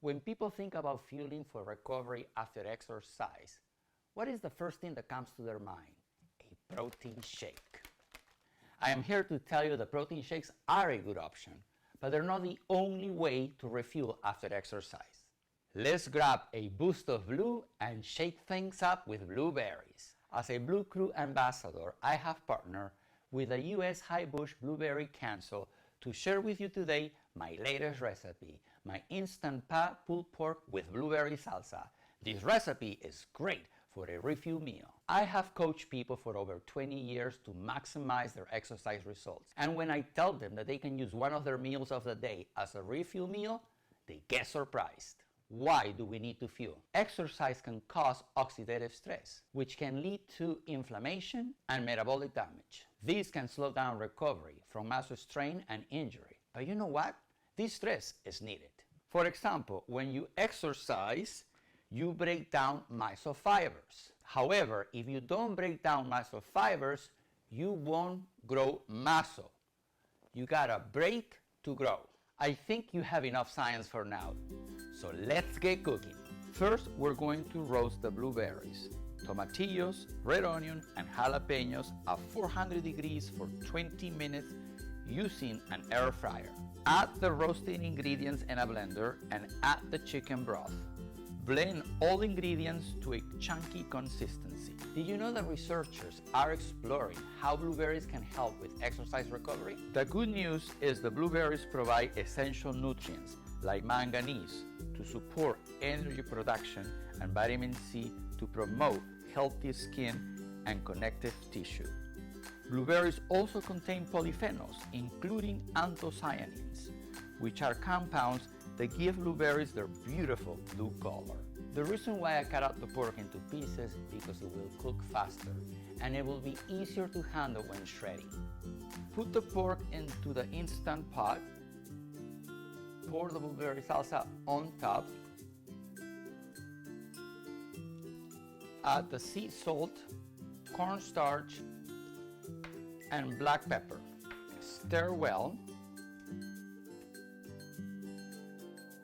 When people think about fueling for recovery after exercise, what is the first thing that comes to their mind? A protein shake. I am here to tell you that protein shakes are a good option, but they're not the only way to refuel after exercise. Let's grab a boost of blue and shake things up with blueberries. As a Blue Crew ambassador, I have partnered with the U.S. High Bush Blueberry Council to share with you today my latest recipe, my instant pot pulled pork with blueberry salsa. This recipe is great for a refuel meal. I have coached people for over 20 years to maximize their exercise results. And when I tell them that they can use one of their meals of the day as a refuel meal, they get surprised. Why do we need to fuel? Exercise can cause oxidative stress, which can lead to inflammation and metabolic damage. This can slow down recovery from muscle strain and injury. But you know what? This stress is needed. For example, when you exercise, you break down muscle fibers. However, if you don't break down muscle fibers, you won't grow muscle. You gotta break to grow. I think you have enough science for now, so let's get cooking. First, we're going to roast the blueberries, tomatillos, red onion, and jalapenos at 400 degrees for 20 minutes using an air fryer. Add the roasted ingredients in a blender and add the chicken broth. Blend all ingredients to a chunky consistency. Did you know that researchers are exploring how blueberries can help with exercise recovery? The good news is the blueberries provide essential nutrients like manganese to support energy production and vitamin C to promote healthy skin and connective tissue. Blueberries also contain polyphenols, including anthocyanins, which are compounds that give blueberries their beautiful blue color. The reason why I cut out the pork into pieces is because it will cook faster and it will be easier to handle when shredding. Put the pork into the instant pot, pour the blueberry salsa on top, add the sea salt, cornstarch, and black pepper. Stir well.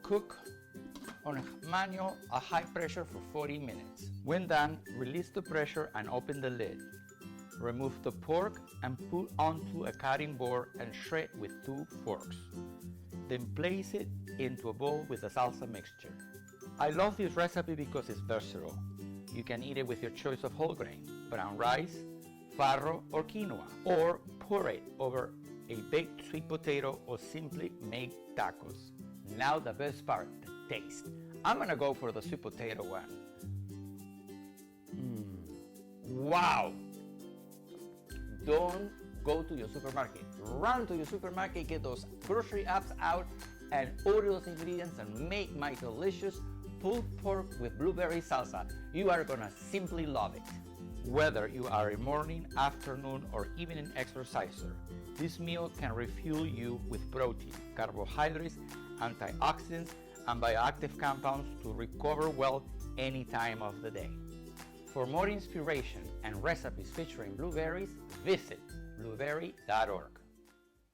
Cook on manual at high pressure for 40 minutes. When done, release the pressure and open the lid. Remove the pork and put onto a cutting board and shred with 2 forks. Then place it into a bowl with the salsa mixture. I love this recipe because it's versatile. You can eat it with your choice of whole grain, brown rice, farro, or quinoa, or pour it over a baked sweet potato or simply make tacos. Now the best part, the taste. I'm gonna go for the sweet potato one. Wow! Don't go to your supermarket. Run to your supermarket, get those grocery apps out, and order those ingredients and make my delicious pulled pork with blueberry salsa. You are gonna simply love it. Whether you are a morning, afternoon, or evening exerciser, this meal can refuel you with protein, carbohydrates, antioxidants, and bioactive compounds to recover well any time of the day. For more inspiration and recipes featuring blueberries, visit blueberry.org.